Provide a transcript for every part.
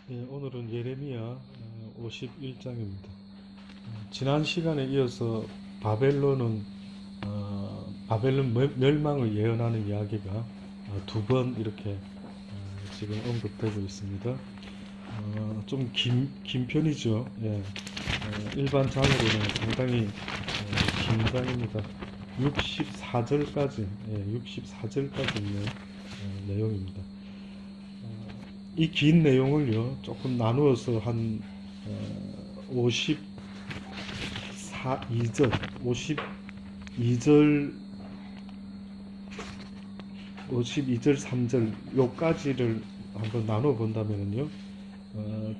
예, 오늘은 예레미야 51장입니다. 지난 시간에 이어서 바벨론 멸망을 예언하는 이야기가 두 번 이렇게 지금 언급되고 있습니다. 좀 긴 편이죠. 예, 일반 장으로는 상당히 긴 장입니다. 64절까지, 64절까지 있는 내용입니다. 이 긴 내용을요, 조금 나누어서 한 52절, 52절, 3절 요까지를 한번 나눠 본다면요,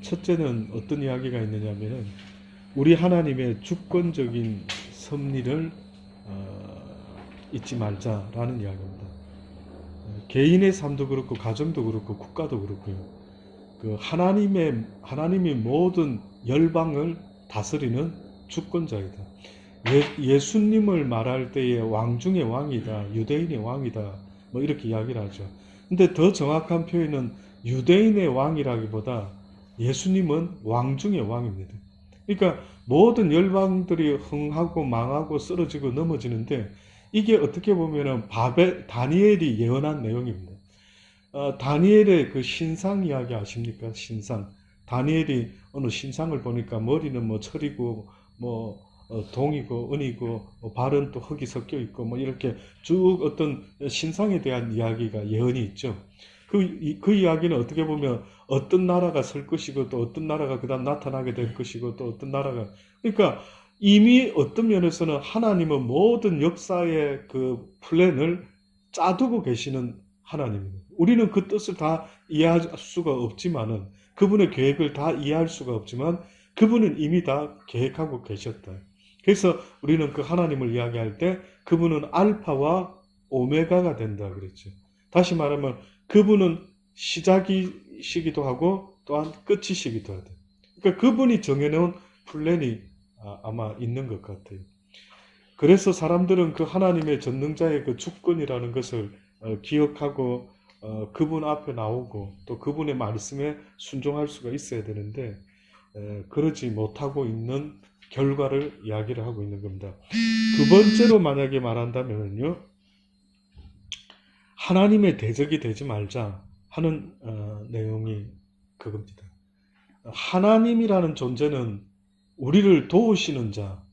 첫째는 어떤 이야기가 있느냐면은 우리 하나님의 주권적인 섭리를 잊지 말자라는 이야기입니다. 개인의 삶도 그렇고 가정도 그렇고 국가도 그렇고요. 그 하나님이 모든 열방을 다스리는 주권자이다. 예수님을 말할 때에 왕 중의 왕이다, 유대인의 왕이다, 뭐 이렇게 이야기를 하죠. 근데 더 정확한 표현은 유대인의 왕이라기보다 예수님은 왕 중의 왕입니다. 그러니까 모든 열방들이 흥하고 망하고 쓰러지고 넘어지는데 이게 어떻게 보면은 다니엘이 예언한 내용입니다. 다니엘의 그 신상 이야기 아십니까? 신상. 다니엘이 어느 신상을 보니까 머리는 뭐 철이고 뭐 동이고 은이고 뭐 발은 또 흙이 섞여 있고 뭐 이렇게 쭉 어떤 신상에 대한 이야기가 예언이 있죠. 그 이야기는 어떻게 보면 어떤 나라가 설 것이고 또 어떤 나라가 그다음 나타나게 될 것이고 또 어떤 나라가, 그러니까 이미 어떤 면에서는 하나님은 모든 역사의 그 플랜을 짜두고 계시는 하나님입니다. 우리는 그 뜻을 다 이해할 수가 없지만은, 그분의 계획을 다 이해할 수가 없지만 그분은 이미 다 계획하고 계셨다. 그래서 우리는 그 하나님을 이야기할 때 그분은 알파와 오메가가 된다 그랬죠. 다시 말하면 그분은 시작이시기도 하고 또한 끝이시기도 하다. 그러니까 그분이 정해놓은 플랜이 아마 있는 것 같아요. 그래서 사람들은 그 하나님의 전능자의 그 주권이라는 것을 기억하고 그분 앞에 나오고 또 그분의 말씀에 순종할 수가 있어야 되는데 그러지 못하고 있는 결과를 이야기를 하고 있는 겁니다. 두 번째로 만약에 말한다면요, 하나님의 대적이 되지 말자 하는 내용이 그겁니다. 하나님이라는 존재는 우리를 도우시는 자,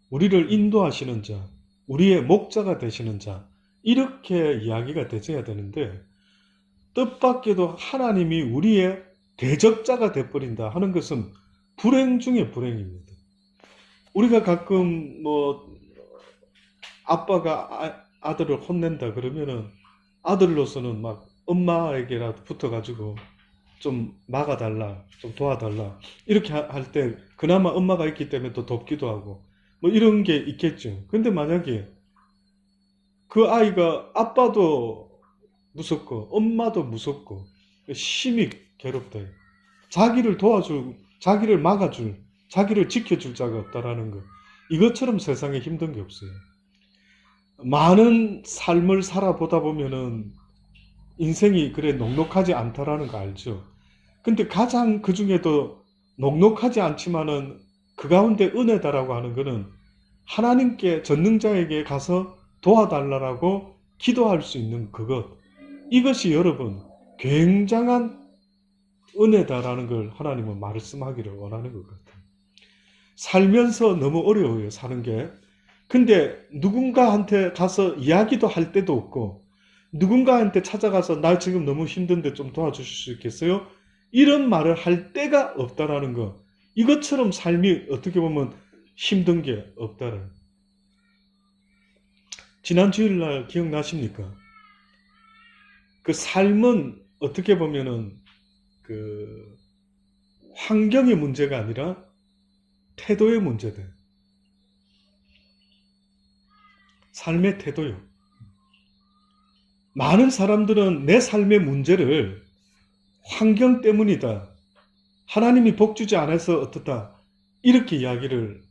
우리를 인도하시는 자, 우리의 목자가 되시는 자, 이렇게 이야기가 되어야 되는데 뜻밖에도 하나님이 우리의 대적자가 되어버린다 하는 것은 불행 중에 불행입니다. 우리가 가끔 뭐 아빠가 아들을 혼낸다 그러면은 아들로서는 막 엄마에게라도 붙어가지고 좀 막아달라, 좀 도와달라 이렇게 할 때 그나마 엄마가 있기 때문에 또 돕기도 하고 뭐 이런 게 있겠죠. 근데 만약에 그 아이가 아빠도 무섭고 엄마도 무섭고 심히 괴롭다, 자기를 도와줄, 자기를 막아줄, 자기를 지켜줄 자가 없다라는 것, 이것처럼 세상에 힘든 게 없어요. 많은 삶을 살아보다 보면은 인생이 그래 녹록하지 않다라는 거 알죠. 근데 가장 그 중에도 녹록하지 않지만은 그 가운데 은혜다라고 하는 거는 하나님께 전능자에게 가서 도와달라고 기도할 수 있는 그것, 이것이 여러분 굉장한 은혜다라는 걸 하나님은 말씀하기를 원하는 것 같아요. 살면서 너무 어려워요, 사는 게. 근데 누군가한테 가서 이야기도 할 데도 없고 누군가한테 찾아가서 나 지금 너무 힘든데 좀 도와주실 수 있겠어요? 이런 말을 할 데가 없다라는 거, 이것처럼 삶이 어떻게 보면 힘든 게 없다라는. 지난 주일날 기억나십니까? 그 삶은 어떻게 보면은 그 환경의 문제가 아니라 태도의 문제다. 삶의 태도요. 많은 사람들은 내 삶의 문제를 환경 때문이다, 하나님이 복 주지 않아서 어떻다, 이렇게 이야기를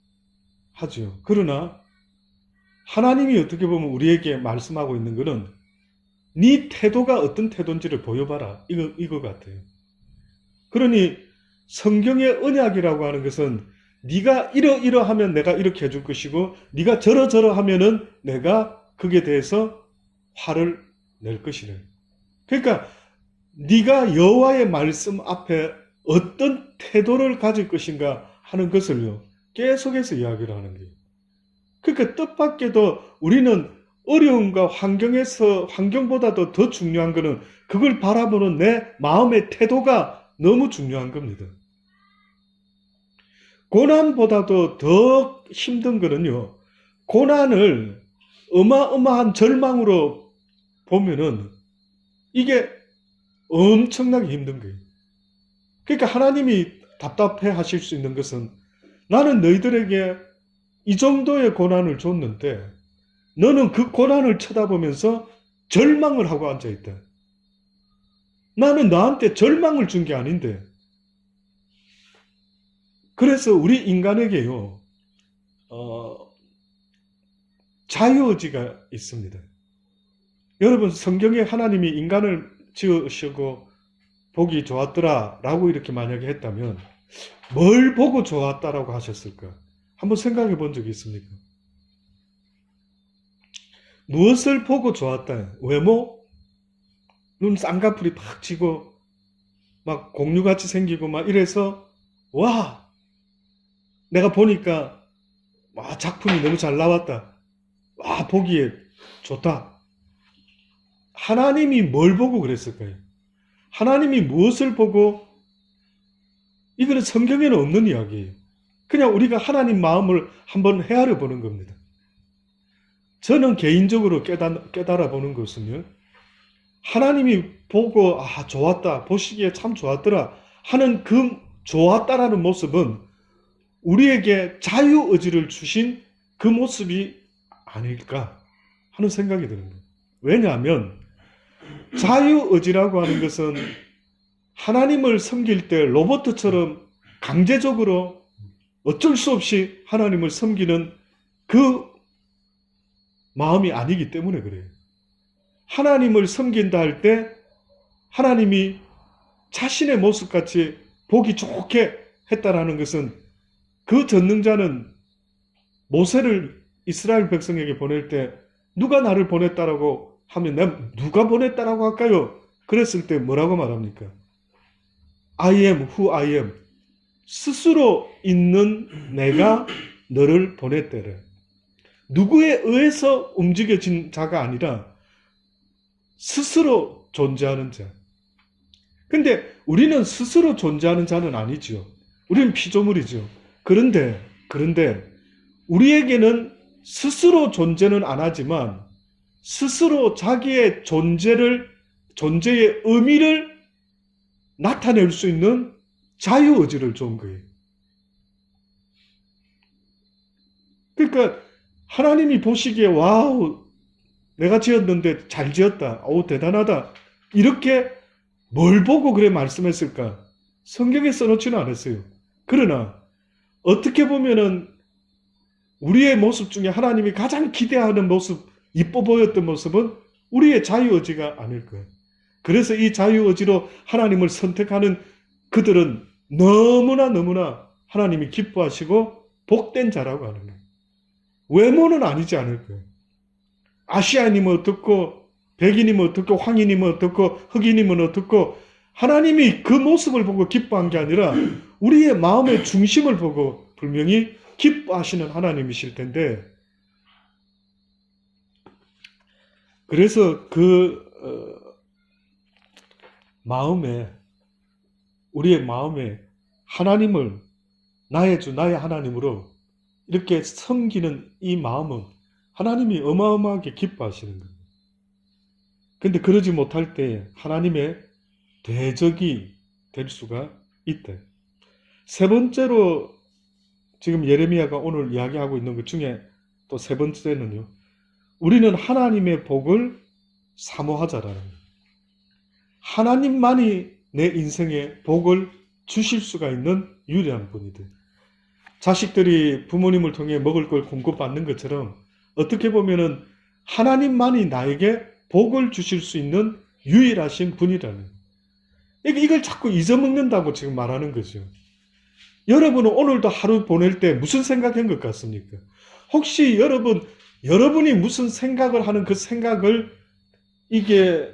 하죠. 그러나 하나님이 어떻게 보면 우리에게 말씀하고 있는 것은 네 태도가 어떤 태도인지를 보여봐라, 이거 같아요. 그러니 성경의 언약이라고 하는 것은 네가 이러하면 내가 이렇게 해줄 것이고 네가 저러 하면은 내가 그게 대해서 화를 낼 것이래. 그러니까 네가 여호와의 말씀 앞에 어떤 태도를 가질 것인가 하는 것을요 계속해서 이야기를 하는 거예요. 그러니까 뜻밖에도 우리는 어려움과 환경보다도 더 중요한 것은 그걸 바라보는 내 마음의 태도가 너무 중요한 겁니다. 고난보다도 더 힘든 거는요, 고난을 어마어마한 절망으로 보면은 이게 엄청나게 힘든 거예요. 그러니까 하나님이 답답해 하실 수 있는 것은 나는 너희들에게 이 정도의 고난을 줬는데 너는 그 고난을 쳐다보면서 절망을 하고 앉아있다. 나는 너한테 절망을 준 게 아닌데. 그래서 우리 인간에게요, 자유의지가 있습니다. 여러분, 성경에 하나님이 인간을 지으시고 보기 좋았더라 라고 이렇게 만약에 했다면 뭘 보고 좋았다라고 하셨을까? 한번 생각해 본 적이 있습니까? 무엇을 보고 좋았다? 외모? 눈 쌍꺼풀이 팍 지고 막 공유같이 생기고 막 이래서 와! 내가 보니까 와, 작품이 너무 잘 나왔다. 와, 보기에 좋다. 하나님이 뭘 보고 그랬을까요? 하나님이 무엇을 보고? 이거는 성경에는 없는 이야기예요. 그냥 우리가 하나님 마음을 한번 헤아려 보는 겁니다. 저는 개인적으로 깨달아 보는 것은요, 하나님이 보고 좋았다, 보시기에 참 좋았더라 하는 그 좋았다라는 모습은 우리에게 자유의지를 주신 그 모습이 아닐까 하는 생각이 드는 거예요. 왜냐하면 자유의지라고 하는 것은 하나님을 섬길 때 로봇처럼 강제적으로 어쩔 수 없이 하나님을 섬기는 그 마음이 아니기 때문에 그래요. 하나님을 섬긴다 할 때 하나님이 자신의 모습같이 보기 좋게 했다라는 것은 그 전능자는 모세를 이스라엘 백성에게 보낼 때 누가 나를 보냈다라고 하면 내가 누가 보냈다라고 할까요? 그랬을 때 뭐라고 말합니까? I am who I am. 스스로 있는 내가 너를 보냈대래. 누구에 의해서 움직여진 자가 아니라 스스로 존재하는 자. 근데 우리는 스스로 존재하는 자는 아니죠. 우리는 피조물이죠. 그런데 우리에게는 스스로 존재는 안 하지만 스스로 자기의 존재의 의미를 나타낼 수 있는 자유의지를 준 거예요. 그러니까 하나님이 보시기에 와우, 내가 지었는데 잘 지었다. 오, 대단하다. 이렇게 뭘 보고 그래 말씀했을까? 성경에 써놓지는 않았어요. 그러나 어떻게 보면은 우리의 모습 중에 하나님이 가장 기대하는 모습, 이뻐 보였던 모습은 우리의 자유의지가 아닐 거예요. 그래서 이 자유의지로 하나님을 선택하는 그들은 너무나 하나님이 기뻐하시고 복된 자라고 하는 거예요. 외모는 아니지 않을 거예요. 아시아인이면 어떻고 백인이면 어떻고 황인이면 어떻고 흑인이면 어떻고 하나님이 그 모습을 보고 기뻐한 게 아니라 우리의 마음의 중심을 보고 분명히 기뻐하시는 하나님이실 텐데, 그래서 우리의 마음에 하나님을 나의 주 나의 하나님으로 이렇게 섬기는 이 마음은 하나님이 어마어마하게 기뻐하시는 거예요. 근데 그러지 못할 때 하나님의 대적이 될 수가 있다. 세 번째로 지금 예레미야가 오늘 이야기하고 있는 것 중에 또 세 번째는요, 우리는 하나님의 복을 사모하자라는 거예요. 하나님만이 내 인생에 복을 주실 수가 있는 유일한 분이다. 자식들이 부모님을 통해 먹을 걸 공급받는 것처럼 어떻게 보면은 하나님만이 나에게 복을 주실 수 있는 유일하신 분이라는. 이걸 자꾸 잊어먹는다고 지금 말하는 거죠. 여러분은 오늘도 하루 보낼 때 무슨 생각한 것 같습니까? 혹시 여러분이 무슨 생각을 하는 그 생각을 이게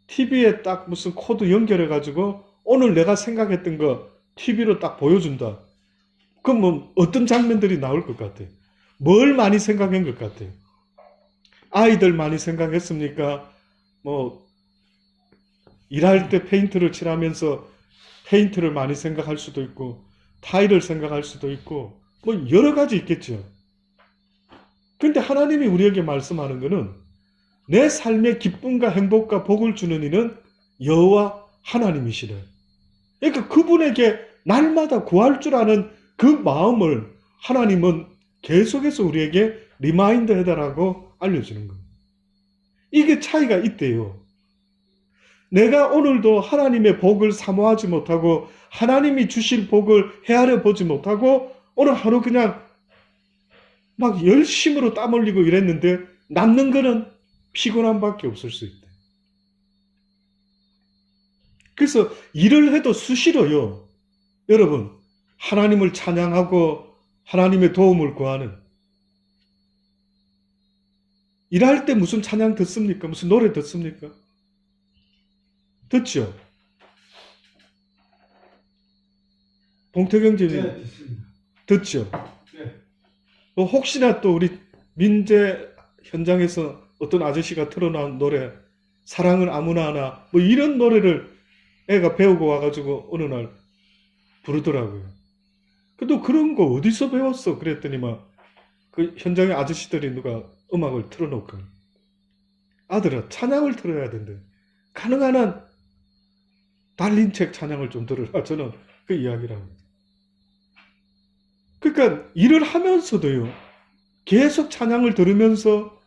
TV에 딱 무슨 코드 연결해가지고 오늘 내가 생각했던 거 TV로 딱 보여준다. 그럼 뭐 어떤 장면들이 나올 것 같아요? 뭘 많이 생각한 것 같아요? 아이들 많이 생각했습니까? 뭐 일할 때 페인트를 칠하면서 페인트를 많이 생각할 수도 있고 타일을 생각할 수도 있고 뭐 여러 가지 있겠죠. 근데 하나님이 우리에게 말씀하는 것은 내 삶의 기쁨과 행복과 복을 주는 이는 여호와 하나님이시래. 그러니까 그분에게 날마다 구할 줄 아는 그 마음을 하나님은 계속해서 우리에게 리마인드 해달라고 알려주는 거예요. 이게 차이가 있대요. 내가 오늘도 하나님의 복을 사모하지 못하고 하나님이 주실 복을 헤아려 보지 못하고 오늘 하루 그냥 막 열심으로 땀 흘리고 이랬는데 남는 거는 피곤함밖에 없을 수 있대. 그래서 일을 해도 수시로요. 여러분 하나님을 찬양하고 하나님의 도움을 구하는 일할 때 무슨 찬양 듣습니까? 무슨 노래 듣습니까? 듣죠? 봉태경 집이 네, 듣습니다. 듣죠? 네. 혹시나 또 우리 민재 현장에서 어떤 아저씨가 틀어놓은 노래 사랑은 아무나 하나 뭐 이런 노래를 애가 배우고 와가지고 어느 날 부르더라고요. 근데 그런 거 어디서 배웠어? 그랬더니 막 그 현장의 아저씨들이 누가 음악을 틀어놓고 아들아 찬양을 틀어야 된대. 가능한 한 달린 책 찬양을 좀 들으라. 저는 그 이야기를 합니다. 그러니까 일을 하면서도요. 계속 찬양을 들으면서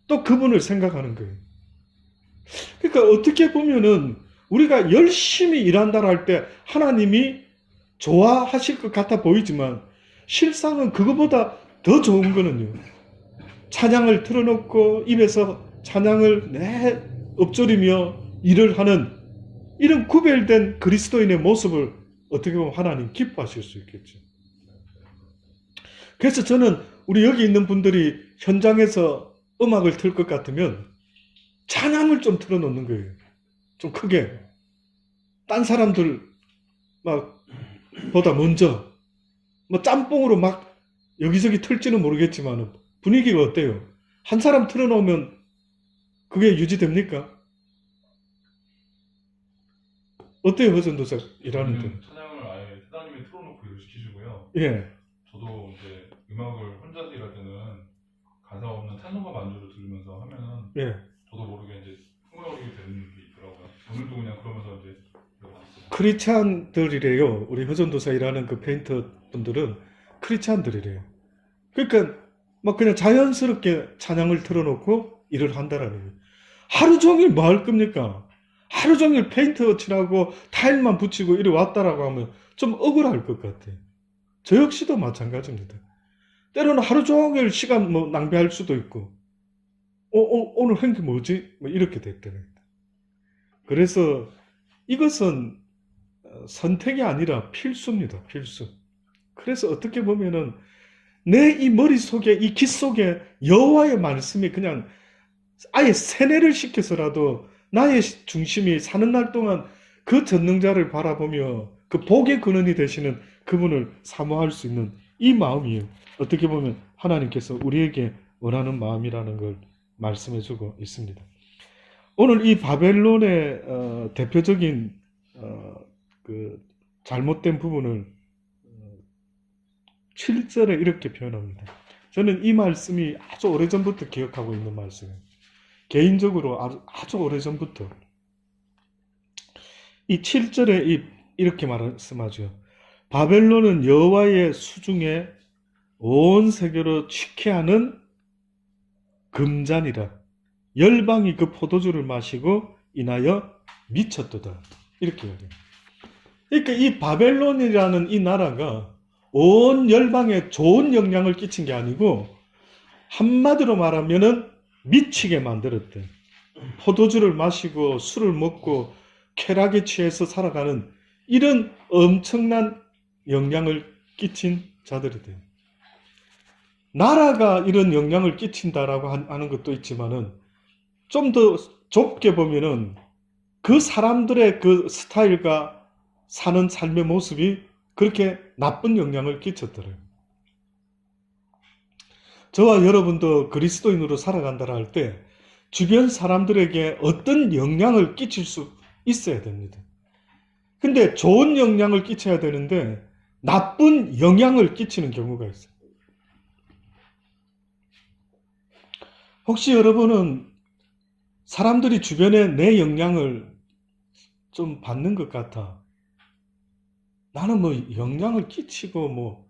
또 그분을 생각하는 거예요. 그러니까 어떻게 보면은 우리가 열심히 일한다 할 때 하나님이 좋아하실 것 같아 보이지만 실상은 그거보다 더 좋은 거는요. 찬양을 틀어놓고 입에서 찬양을 엎조리며 일을 하는 이런 구별된 그리스도인의 모습을 어떻게 보면 하나님 기뻐하실 수 있겠죠. 그래서 저는 우리 여기 있는 분들이 현장에서 음악을 틀 것 같으면 찬양을 좀 틀어놓는 거예요. 좀 크게. 딴 사람들 막 보다 먼저 뭐 짬뽕으로 막 여기저기 틀지는 모르겠지만 분위기가 어때요? 한 사람 틀어놓으면 그게 유지됩니까? 어때요, 허전도사 일하는데? 찬양을 아예 사장님이 틀어놓고 일을 시키시고요. 예. 저도 이제 음악을 혼자서 일할 때는 가사 없는 찬송가 반주를 들으면서 하면은 예. 저도 모르게 이제 흥얼거리게 되는 게 있더라고요. 오늘도 그냥 그러면서 이제 들어봤어요. 크리스찬들이래요. 우리 허전도사 일하는 그 페인터 분들은 크리스찬들이래요. 그러니까 막 그냥 자연스럽게 찬양을 틀어놓고 일을 한다라는 거예요. 하루 종일 뭐 할 겁니까? 하루 종일 페인트 칠하고 타일만 붙이고 이래 왔다라고 하면 좀 억울할 것 같아요. 저 역시도 마찬가지입니다. 때로는 하루 종일 시간 뭐 낭비할 수도 있고 오늘 한 게 뭐지? 뭐 이렇게 됐다는 거예요. 그래서 이것은 선택이 아니라 필수입니다. 필수. 그래서 어떻게 보면은 내 이 머릿속에 이 깃 속에 여호와의 말씀이 그냥 아예 세뇌를 시켜서라도 나의 중심이 사는 날 동안 그 전능자를 바라보며 그 복의 근원이 되시는 그분을 사모할 수 있는 이 마음이에요. 어떻게 보면 하나님께서 우리에게 원하는 마음이라는 걸 말씀해주고 있습니다. 오늘 이 바벨론의 대표적인 그 잘못된 부분을 7절에 이렇게 표현합니다. 저는 이 말씀이 아주 오래전부터 기억하고 있는 말씀이에요. 개인적으로 아주 오래전부터 이 7절에 이렇게 말씀하죠. 바벨론은 여호와의 수중에 온 세계로 취케하는 금잔이라. 열방이 그 포도주를 마시고 인하여 미쳤도다. 이렇게 얘기해요. 그러니까 이 바벨론이라는 이 나라가 온 열방에 좋은 영향을 끼친 게 아니고 한마디로 말하면은 미치게 만들었대. 포도주를 마시고 술을 먹고 쾌락에 취해서 살아가는 이런 엄청난 영향을 끼친 자들이 돼요. 나라가 이런 영향을 끼친다라고 하는 것도 있지만은 좀 더 좁게 보면은 그 사람들의 그 스타일과 사는 삶의 모습이 그렇게 나쁜 영향을 끼쳤더래요. 저와 여러분도 그리스도인으로 살아간다라 할 때 주변 사람들에게 어떤 영향을 끼칠 수 있어야 됩니다. 근데 좋은 영향을 끼쳐야 되는데 나쁜 영향을 끼치는 경우가 있어요. 혹시 여러분은 사람들이 주변에 내 영향을 좀 받는 것 같아. 나는 뭐 영향을 끼치고 뭐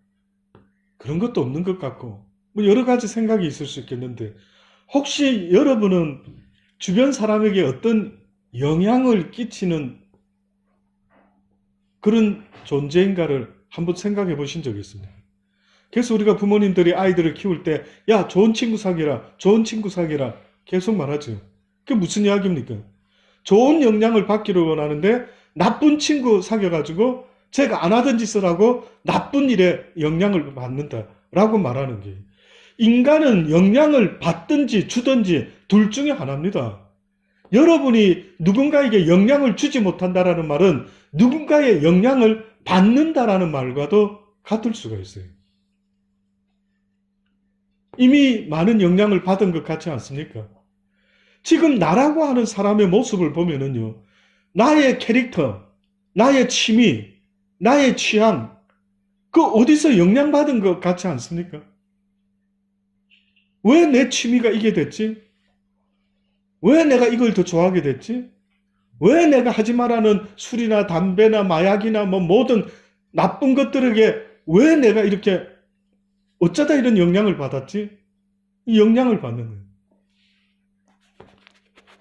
그런 것도 없는 것 같고 뭐 여러 가지 생각이 있을 수 있겠는데 혹시 여러분은 주변 사람에게 어떤 영향을 끼치는 그런 존재인가를 한번 생각해 보신 적이 있습니다. 그래서 우리가 부모님들이 아이들을 키울 때 야, 좋은 친구 사귀라, 좋은 친구 사귀라 계속 말하죠. 그게 무슨 이야기입니까? 좋은 영향을 받기를 원하는데 나쁜 친구 사귀어가지고 제가 안 하던 짓을 하고 나쁜 일에 영향을 받는다라고 말하는 거예요. 인간은 영향을 받든지 주든지 둘 중에 하나입니다. 여러분이 누군가에게 영향을 주지 못한다라는 말은 누군가의 영향을 받는다라는 말과도 같을 수가 있어요. 이미 많은 영향을 받은 것 같지 않습니까? 지금 나라고 하는 사람의 모습을 보면은요, 나의 캐릭터, 나의 취미, 나의 취향, 그 어디서 영향받은 것 같지 않습니까? 왜 내 취미가 이게 됐지? 왜 내가 이걸 더 좋아하게 됐지? 왜 내가 하지 말라는 술이나 담배나 마약이나 뭐 모든 나쁜 것들에게 왜 내가 이렇게 어쩌다 이런 영향을 받았지? 이 영향을 받는 거예요.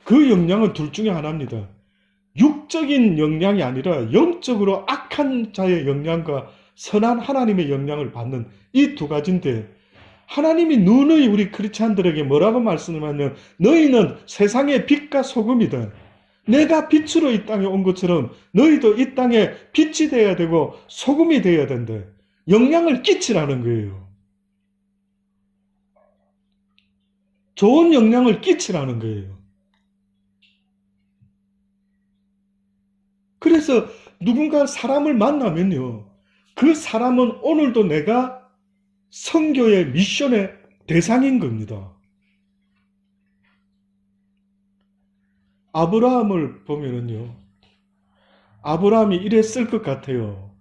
그 영향은 둘 중에 하나입니다. 육적인 영향이 아니라 영적으로 악한 자의 영향과 선한 하나님의 영향을 받는 이 두 가지인데 하나님이 누누이 우리 크리스찬들에게 뭐라고 말씀하냐면 너희는 세상의 빛과 소금이다. 내가 빛으로 이 땅에 온 것처럼 너희도 이 땅에 빛이 되어야 되고 소금이 되어야 된다. 영향을 끼치라는 거예요. 좋은 영향을 끼치라는 거예요. 그래서 누군가 사람을 만나면요. 그 사람은 오늘도 내가 선교의 미션의 대상인 겁니다. 아브라함을 보면은요. 아브라함이 이랬을 것 같아요.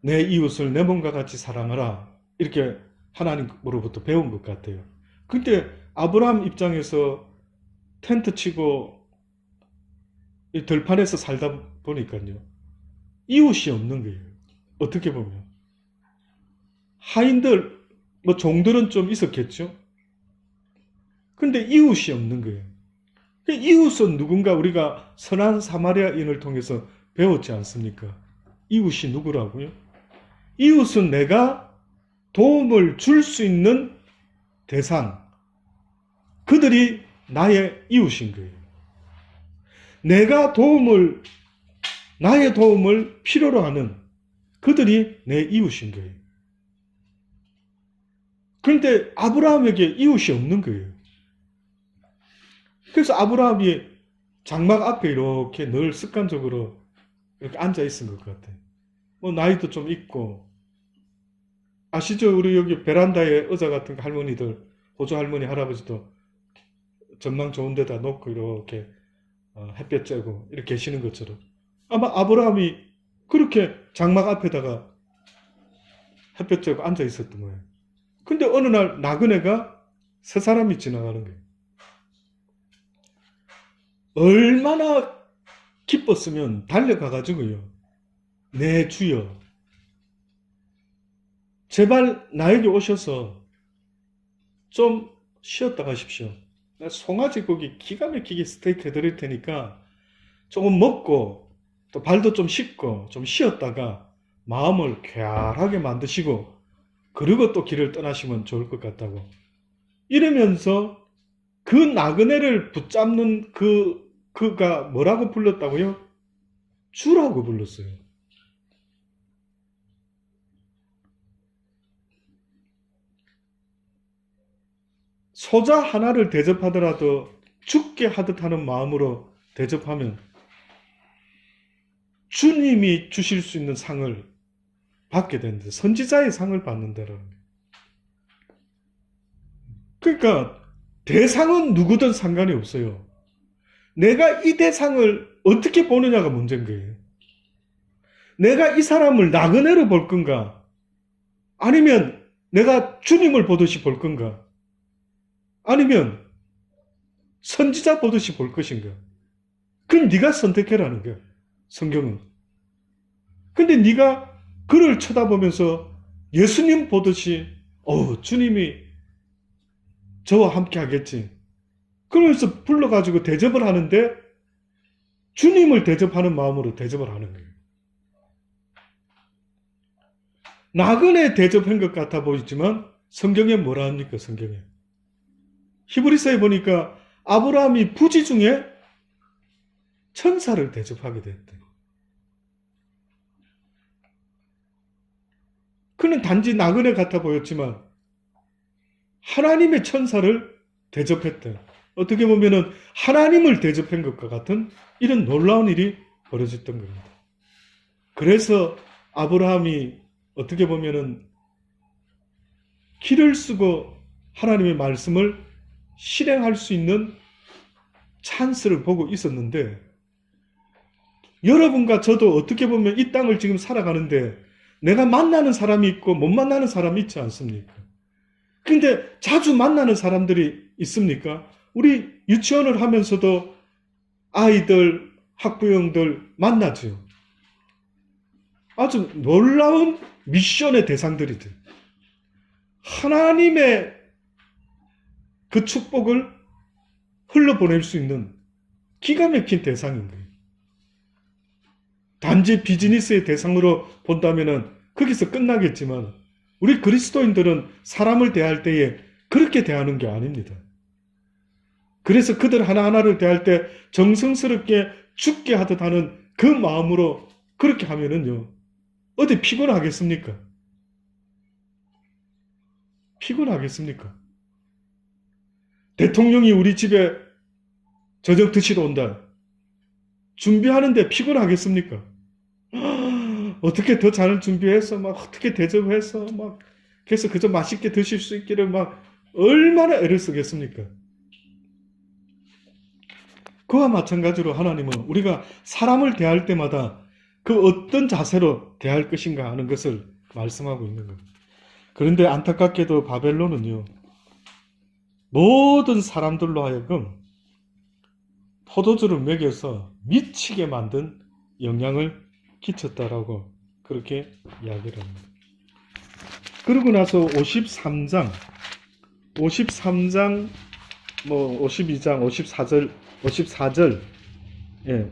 내 이웃을 내 몸과 같이 사랑하라. 이렇게 하나님으로부터 배운 것 같아요. 근데 아브라함 입장에서 텐트 치고 이 들판에서 살다 보니까요. 이웃이 없는 거예요. 어떻게 보면. 하인들, 뭐 종들은 좀 있었겠죠. 근데 이웃이 없는 거예요. 이웃은 누군가 우리가 선한 사마리아인을 통해서 배웠지 않습니까? 이웃이 누구라고요? 이웃은 내가 도움을 줄 수 있는 대상, 그들이 나의 이웃인 거예요. 내가 나의 도움을 필요로 하는 그들이 내 이웃인 거예요. 그런데 아브라함에게 이웃이 없는 거예요. 그래서 아브라함이 장막 앞에 이렇게 늘 습관적으로 이렇게 앉아 있은 것 같아요. 뭐 나이도 좀 있고, 아시죠? 우리 여기 베란다에 의자 같은 거 할머니들, 호주 할머니, 할아버지도 전망 좋은 데다 놓고 이렇게 햇볕 쬐고 이렇게 계시는 것처럼 아마 아브라함이 그렇게 장막 앞에다가 햇볕 쬐고 앉아 있었던 거예요. 근데 어느 날 나그네가 세 사람이 지나가는 거예요. 얼마나 기뻤으면 달려가가지고요. 내 주여, 제발 나에게 오셔서 좀 쉬었다 가십시오. 송아지 고기 기가 막히게 스테이크 해드릴 테니까 조금 먹고 또 발도 좀 씻고 좀 쉬었다가 마음을 쾌활하게 만드시고 그리고 또 길을 떠나시면 좋을 것 같다고. 이러면서 그 나그네를 붙잡는 그가 뭐라고 불렀다고요? 주라고 불렀어요. 소자 하나를 대접하더라도 죽게 하듯 하는 마음으로 대접하면 주님이 주실 수 있는 상을 받게 되는데, 선지자의 상을 받는다라는 거예요. 그러니까 대상은 누구든 상관이 없어요. 내가 이 대상을 어떻게 보느냐가 문제인 거예요. 내가 이 사람을 나그네로 볼 건가? 아니면 내가 주님을 보듯이 볼 건가? 아니면 선지자 보듯이 볼 것인가? 그럼 네가 선택해라는 거야, 성경은. 근데 네가 그를 쳐다보면서 예수님 보듯이 주님이 저와 함께 하겠지, 그러면서 불러가지고 대접을 하는데 주님을 대접하는 마음으로 대접을 하는 거예요. 나그네 대접한 것 같아 보이지만 성경에 뭐라 합니까? 성경에 히브리서에 보니까 아브라함이 부지 중에 천사를 대접하게 됐대. 그는 단지 나그네 같아 보였지만 하나님의 천사를 대접했대. 어떻게 보면은 하나님을 대접한 것과 같은 이런 놀라운 일이 벌어졌던 겁니다. 그래서 아브라함이 어떻게 보면은 길을 쓰고 하나님의 말씀을 실행할 수 있는 찬스를 보고 있었는데, 여러분과 저도 어떻게 보면 이 땅을 지금 살아가는데 내가 만나는 사람이 있고 못 만나는 사람이 있지 않습니까? 근데 자주 만나는 사람들이 있습니까? 우리 유치원을 하면서도 아이들, 학부형들 만나죠. 아주 놀라운 미션의 대상들이죠. 하나님의 그 축복을 흘러보낼 수 있는 기가 막힌 대상인 거예요. 단지 비즈니스의 대상으로 본다면 거기서 끝나겠지만, 우리 그리스도인들은 사람을 대할 때에 그렇게 대하는 게 아닙니다. 그래서 그들 하나하나를 대할 때 정성스럽게 죽게 하듯 하는 그 마음으로 그렇게 하면은요, 어디 피곤하겠습니까? 피곤하겠습니까? 대통령이 우리 집에 저녁 드시러 온다. 준비하는데 피곤하겠습니까? 어떻게 더 잘 준비해서 막 어떻게 대접해서 막 그래서 그저 맛있게 드실 수 있기를 막 얼마나 애를 쓰겠습니까? 그와 마찬가지로 하나님은 우리가 사람을 대할 때마다 그 어떤 자세로 대할 것인가 하는 것을 말씀하고 있는 겁니다. 그런데 안타깝게도 바벨론은요, 모든 사람들로 하여금 포도주를 먹여서 미치게 만든 영향을 끼쳤다라고 그렇게 이야기를 합니다. 그러고 나서 53장, 52장, 54절,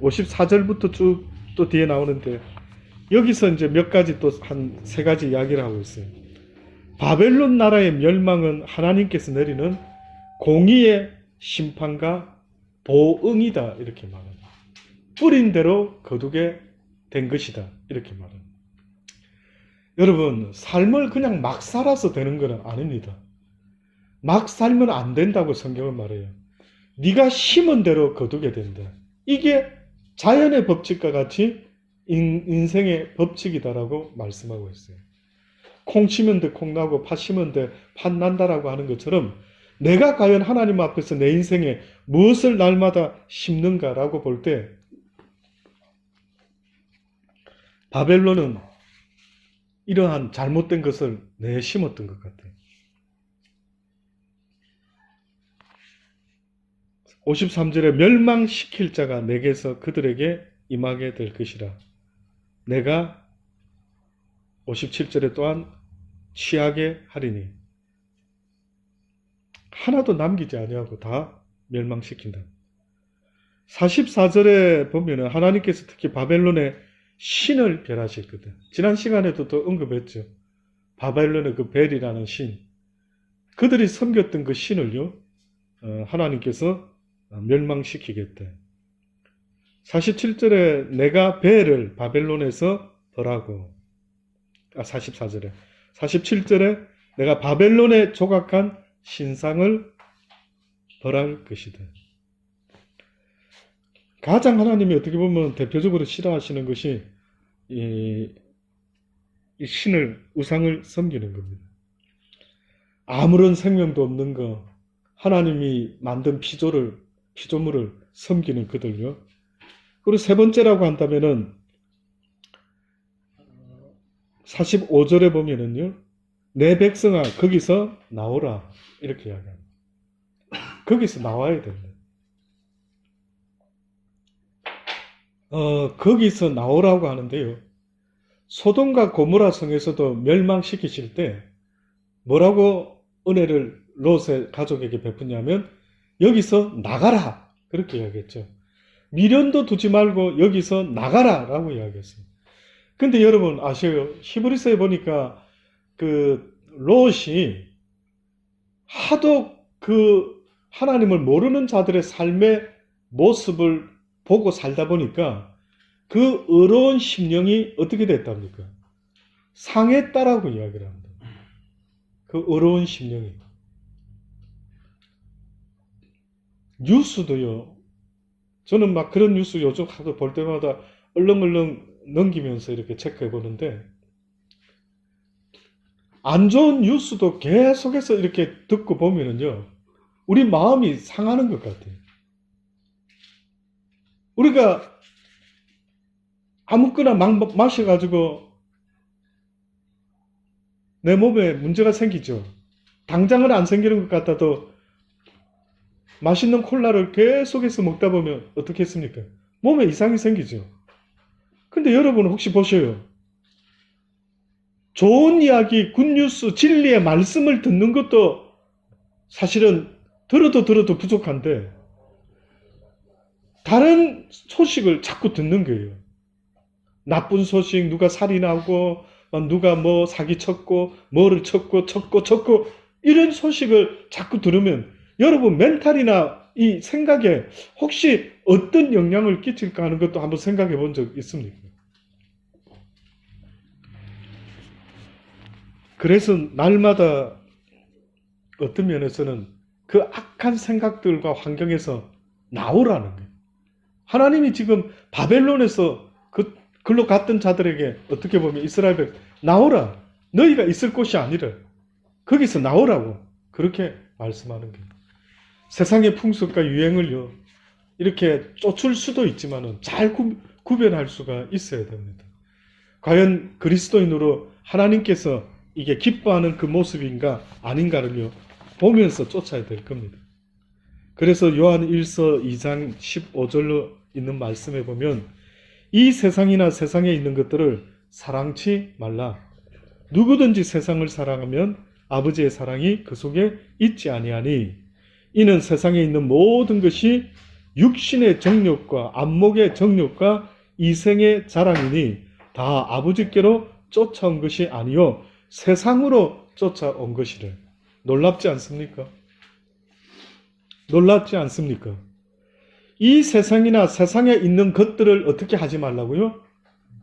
54절부터 쭉 또 뒤에 나오는데, 여기서 이제 몇 가지 또 한 세 가지 이야기를 하고 있어요. 바벨론 나라의 멸망은 하나님께서 내리는 공의의 심판과 보응이다, 이렇게 말합니다. 뿌린 대로 거두게 된 것이다, 이렇게 말합니다. 여러분, 삶을 그냥 막 살아서 되는 건 아닙니다. 막 살면 안 된다고 성경은 말해요. 네가 심은 대로 거두게 된다. 이게 자연의 법칙과 같이 인생의 법칙이다라고 말씀하고 있어요. 콩 심은 데 콩 나고 팥 심은 데 팥 난다라고 하는 것처럼, 내가 과연 하나님 앞에서 내 인생에 무엇을 날마다 심는가라고 볼 때, 바벨론은 이러한 잘못된 것을 내 심었던 것 같아요. 53절에 멸망시킬 자가 내게서 그들에게 임하게 될 것이라. 내가 57절에 또한 취하게 하리니. 하나도 남기지 아니하고 다 멸망시킨다. 44절에 보면 하나님께서 특히 바벨론의 신을 멸하셨거든. 지난 시간에도 또 언급했죠. 바벨론의 그 벨이라는 신. 그들이 섬겼던 그 신을요, 하나님께서 멸망시키겠다. 47절에 내가 벨을 바벨론에서 벌하고 44절에 47절에 내가 바벨론에 조각한 신상을 벌할 것이다. 가장 하나님이 어떻게 보면 대표적으로 싫어하시는 것이 이 신을, 우상을 섬기는 겁니다. 아무런 생명도 없는 거, 하나님이 만든 피조물을 섬기는 그들요. 그리고 세 번째라고 한다면은 45절에 보면은요, 내 백성아 거기서 나오라 이렇게 이야기합니다. 거기서 나와야 됩니다. 거기서 나오라고 하는데요. 소돔과 고모라 성에서도 멸망시키실 때 뭐라고 은혜를 롯의 가족에게 베푸냐면 여기서 나가라 그렇게 이야기했죠. 미련도 두지 말고 여기서 나가라 라고 이야기했어요. 근데 여러분 아셔요? 히브리서에 보니까 그 롯이 하도 그 하나님을 모르는 자들의 삶의 모습을 보고 살다 보니까 그 의로운 심령이 어떻게 됐답니까? 상했다라고 이야기를 합니다. 그 의로운 심령이. 뉴스도요. 저는 막 그런 뉴스 요즘 하도 볼 때마다 얼렁얼렁 넘기면서 이렇게 체크해 보는데 안 좋은 뉴스도 계속해서 이렇게 듣고 보면은요. 우리 마음이 상하는 것 같아요. 우리가 아무거나 막 마셔가지고 내 몸에 문제가 생기죠. 당장은 안 생기는 것 같아도 맛있는 콜라를 계속해서 먹다 보면 어떻게 했습니까? 몸에 이상이 생기죠. 근데 여러분 혹시 보셔요. 좋은 이야기, 굿뉴스, 진리의 말씀을 듣는 것도 사실은 들어도 부족한데 다른 소식을 자꾸 듣는 거예요. 나쁜 소식, 누가 살인하고 누가 뭐 사기쳤고 뭐를 쳤고 이런 소식을 자꾸 들으면 여러분 멘탈이나 이 생각에 혹시 어떤 영향을 끼칠까 하는 것도 한번 생각해 본 적 있습니까? 그래서 날마다 어떤 면에서는 그 악한 생각들과 환경에서 나오라는 거예요. 하나님이 지금 바벨론에서 글로 갔던 자들에게 어떻게 보면 이스라엘 백성 나오라. 너희가 있을 곳이 아니라 거기서 나오라고 그렇게 말씀하는 거예요. 세상의 풍습과 유행을요. 이렇게 쫓을 수도 있지만은 잘 구별할 수가 있어야 됩니다. 과연 그리스도인으로 하나님께서 이게 기뻐하는 그 모습인가 아닌가를요. 보면서 쫓아야 될 겁니다. 그래서 요한 1서 2장 15절로 있는 말씀에 보면 이 세상이나 세상에 있는 것들을 사랑치 말라. 누구든지 세상을 사랑하면 아버지의 사랑이 그 속에 있지 아니하니 이는 세상에 있는 모든 것이 육신의 정욕과 안목의 정욕과 이생의 자랑이니 다 아버지께로 쫓아온 것이 아니요 세상으로 쫓아온 것이래. 놀랍지 않습니까? 놀랍지 않습니까? 이 세상이나 세상에 있는 것들을 어떻게 하지 말라고요?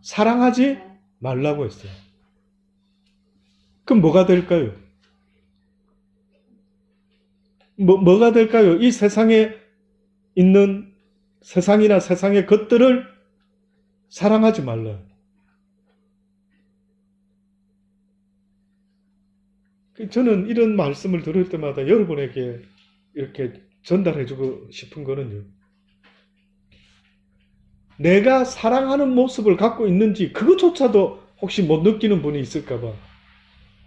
사랑하지 말라고 했어요. 그럼 뭐가 될까요? 뭐가 될까요? 이 세상에 있는 세상이나 세상의 것들을 사랑하지 말라. 저는 이런 말씀을 들을 때마다 여러분에게 이렇게 전달해주고 싶은 거는요. 내가 사랑하는 모습을 갖고 있는지 그것조차도 혹시 못 느끼는 분이 있을까봐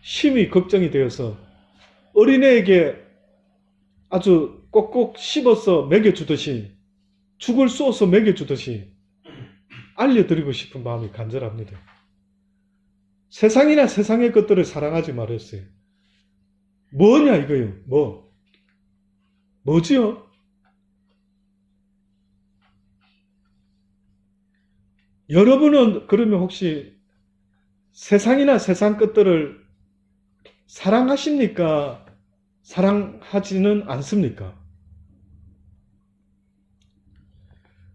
심히 걱정이 되어서 어린애에게 아주 꼭꼭 씹어서 먹여주듯이 죽을 쏘아서 먹여주듯이 알려드리고 싶은 마음이 간절합니다. 세상이나 세상의 것들을 사랑하지 말았어요. 뭐냐 이거요? 뭐지요? 여러분은 그러면 혹시 세상이나 세상 것들을 사랑하십니까? 사랑하지는 않습니까?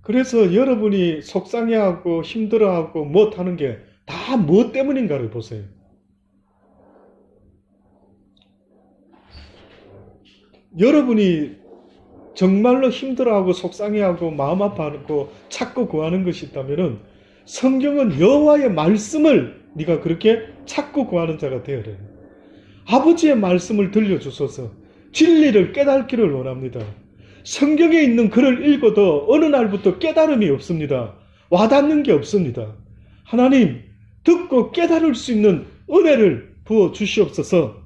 그래서 여러분이 속상해하고 힘들어하고 못하는 게 다 뭐 때문인가를 보세요. 여러분이 정말로 힘들어하고 속상해하고 마음 아파하고 찾고 구하는 것이 있다면 성경은 여호와의 말씀을 네가 그렇게 찾고 구하는 자가 되어라. 아버지의 말씀을 들려주소서. 진리를 깨닫기를 원합니다. 성경에 있는 글을 읽어도 어느 날부터 깨달음이 없습니다. 와닿는 게 없습니다. 하나님, 듣고 깨달을 수 있는 은혜를 부어 주시옵소서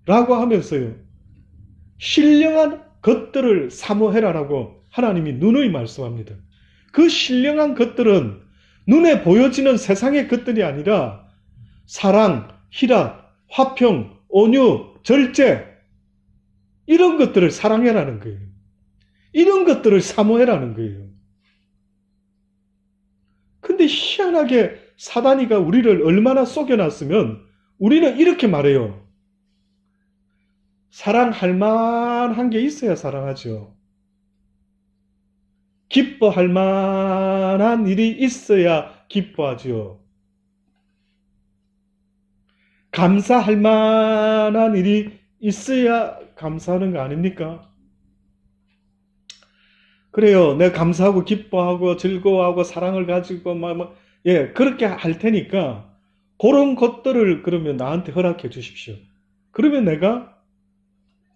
라고 하면서요, 신령한 것들을 사모해라라고 하나님이 누누이 말씀합니다. 그 신령한 것들은 눈에 보여지는 세상의 것들이 아니라 사랑, 희락, 화평, 온유, 절제, 이런 것들을 사랑해라는 거예요. 이런 것들을 사모해라는 거예요. 근데 희한하게 사단이가 우리를 얼마나 속여놨으면 우리는 이렇게 말해요. 사랑할 만한 게 있어야 사랑하죠. 기뻐할 만한 일이 있어야 기뻐하죠. 감사할 만한 일이 있어야 감사하는 거 아닙니까? 그래요. 내가 감사하고 기뻐하고 즐거워하고 사랑을 가지고 그렇게 할 테니까 그런 것들을 그러면 나한테 허락해 주십시오. 그러면 내가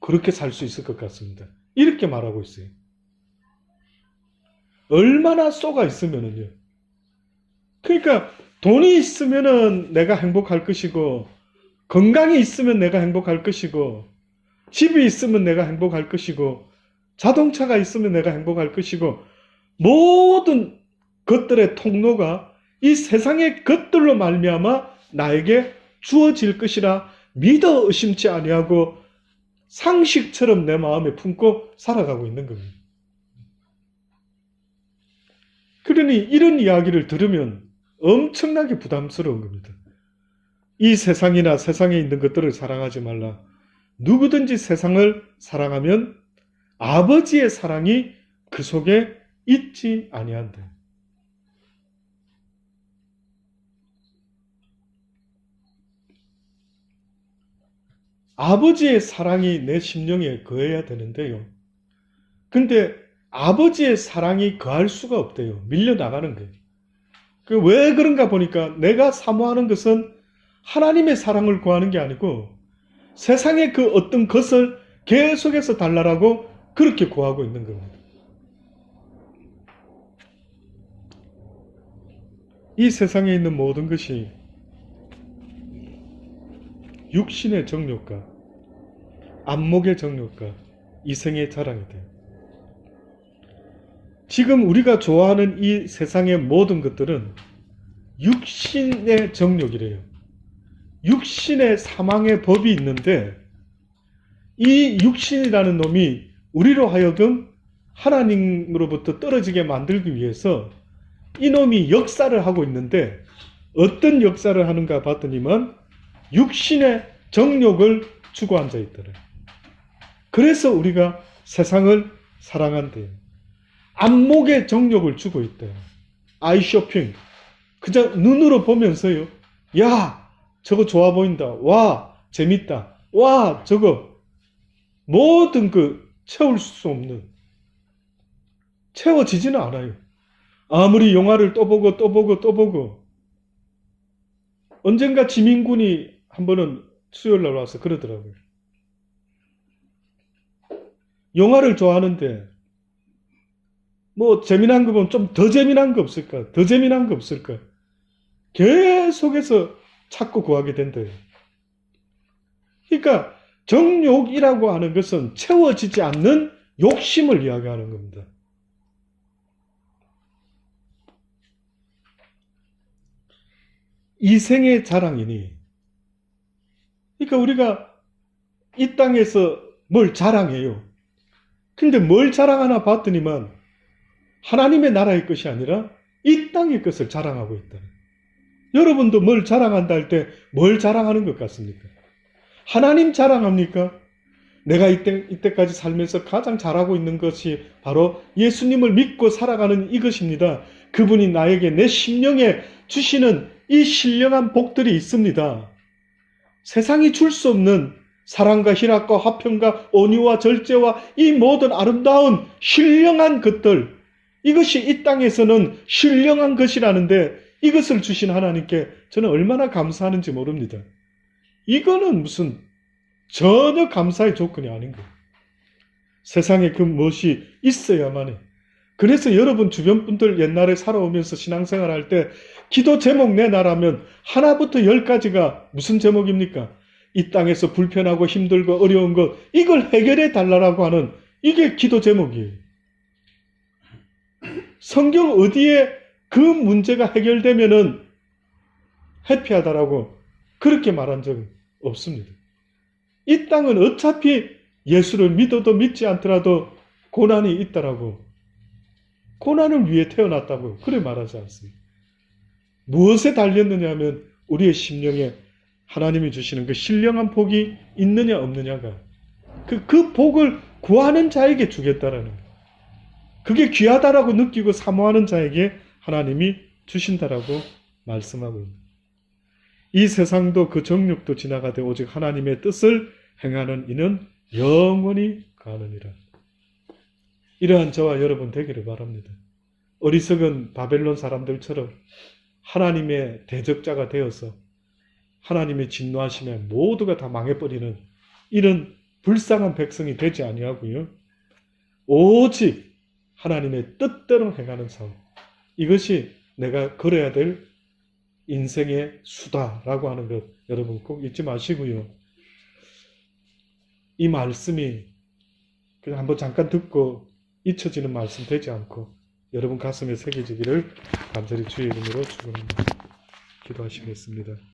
그렇게 살 수 있을 것 같습니다. 이렇게 말하고 있어요. 얼마나 쏘가 있으면은요. 그러니까 돈이 있으면은 내가 행복할 것이고, 건강이 있으면 내가 행복할 것이고, 집이 있으면 내가 행복할 것이고, 자동차가 있으면 내가 행복할 것이고, 모든 것들의 통로가 이 세상의 것들로 말미암아 나에게 주어질 것이라 믿어 의심치 아니하고 상식처럼 내 마음에 품고 살아가고 있는 겁니다. 그러니 이런 이야기를 들으면 엄청나게 부담스러운 겁니다. 이 세상이나 세상에 있는 것들을 사랑하지 말라. 누구든지 세상을 사랑하면 아버지의 사랑이 그 속에 있지 아니한다. 아버지의 사랑이 내 심령에 거해야 되는데요. 근데 아버지의 사랑이 거할 수가 없대요. 밀려나가는 거예요. 왜 그런가 보니까 내가 사모하는 것은 하나님의 사랑을 구하는 게 아니고 세상의 그 어떤 것을 계속해서 달라라고 그렇게 구하고 있는 겁니다. 이 세상에 있는 모든 것이 육신의 정욕과 안목의 정욕과 이생의 자랑이 돼요. 지금 우리가 좋아하는 이 세상의 모든 것들은 육신의 정욕이래요. 육신의 사망의 법이 있는데 이 육신이라는 놈이 우리로 하여금 하나님으로부터 떨어지게 만들기 위해서 이놈이 역사를 하고 있는데 어떤 역사를 하는가 봤더니만 육신의 정욕을 추구한 자 있더래요. 그래서 우리가 세상을 사랑한대요. 안목의 정욕을 주고 있대요. 아이 쇼핑. 그냥 눈으로 보면서요. 야, 저거 좋아 보인다. 와, 재밌다. 와, 저거 모든 채울 수 없는, 채워지지는 않아요. 아무리 영화를 또 보고 또 보고 또 보고. 언젠가 지민군이 한 번은 수요일 날 와서 그러더라고요. 영화를 좋아하는데 뭐 재미난 거 보면 좀 더 재미난 거 없을까? 더 재미난 거 없을까? 계속해서 찾고 구하게 된대요. 그러니까 정욕이라고 하는 것은 채워지지 않는 욕심을 이야기하는 겁니다. 이생의 자랑이니, 그러니까 우리가 이 땅에서 뭘 자랑해요. 근데 뭘 자랑하나 봤더니만 하나님의 나라의 것이 아니라 이 땅의 것을 자랑하고 있다. 여러분도 뭘 자랑한다 할 때 뭘 자랑하는 것 같습니까? 하나님 자랑합니까? 내가 이때까지 살면서 가장 잘하고 있는 것이 바로 예수님을 믿고 살아가는 이것입니다. 그분이 나에게 내 심령에 주시는 이 신령한 복들이 있습니다. 세상이 줄 수 없는 사랑과 희락과 화평과 온유와 절제와 이 모든 아름다운 신령한 것들, 이것이 이 땅에서는 신령한 것이라는데 이것을 주신 하나님께 저는 얼마나 감사하는지 모릅니다. 이거는 무슨 전혀 감사의 조건이 아닌 거예요. 세상에 그 무엇이 있어야만 해. 그래서 여러분 주변 분들 옛날에 살아오면서 신앙생활 할 때 기도 제목 내놔라면 하나부터 10가지가 무슨 제목입니까? 이 땅에서 불편하고 힘들고 어려운 것, 이걸 해결해 달라고 하는 이게 기도 제목이에요. 성경 어디에 그 문제가 해결되면은 해피하다라고 그렇게 말한 적은 없습니다. 이 땅은 어차피 예수를 믿어도 믿지 않더라도 고난이 있다라고, 고난을 위해 태어났다고 그래 말하지 않습니다. 무엇에 달렸느냐 하면 우리의 심령에 하나님이 주시는 그 신령한 복이 있느냐 없느냐가 그 복을 구하는 자에게 주겠다라는 거예요. 그게 귀하다라고 느끼고 사모하는 자에게 하나님이 주신다라고 말씀하고 있습니다. 이 세상도 그 정욕도 지나가되 오직 하나님의 뜻을 행하는 이는 영원히 가느니라. 이러한 저와 여러분 되기를 바랍니다. 어리석은 바벨론 사람들처럼 하나님의 대적자가 되어서 하나님의 진노하심에 모두가 다 망해버리는 이런 불쌍한 백성이 되지 아니하고요. 오직 하나님의 뜻대로 행하는 삶. 이것이 내가 걸어야 될 인생의 수다라고 하는 것 여러분 꼭 잊지 마시고요. 이 말씀이 그냥 한번 잠깐 듣고 잊혀지는 말씀 되지 않고 여러분 가슴에 새겨지기를 간절히 주의 이름으로 축원합니다. 기도하시겠습니다.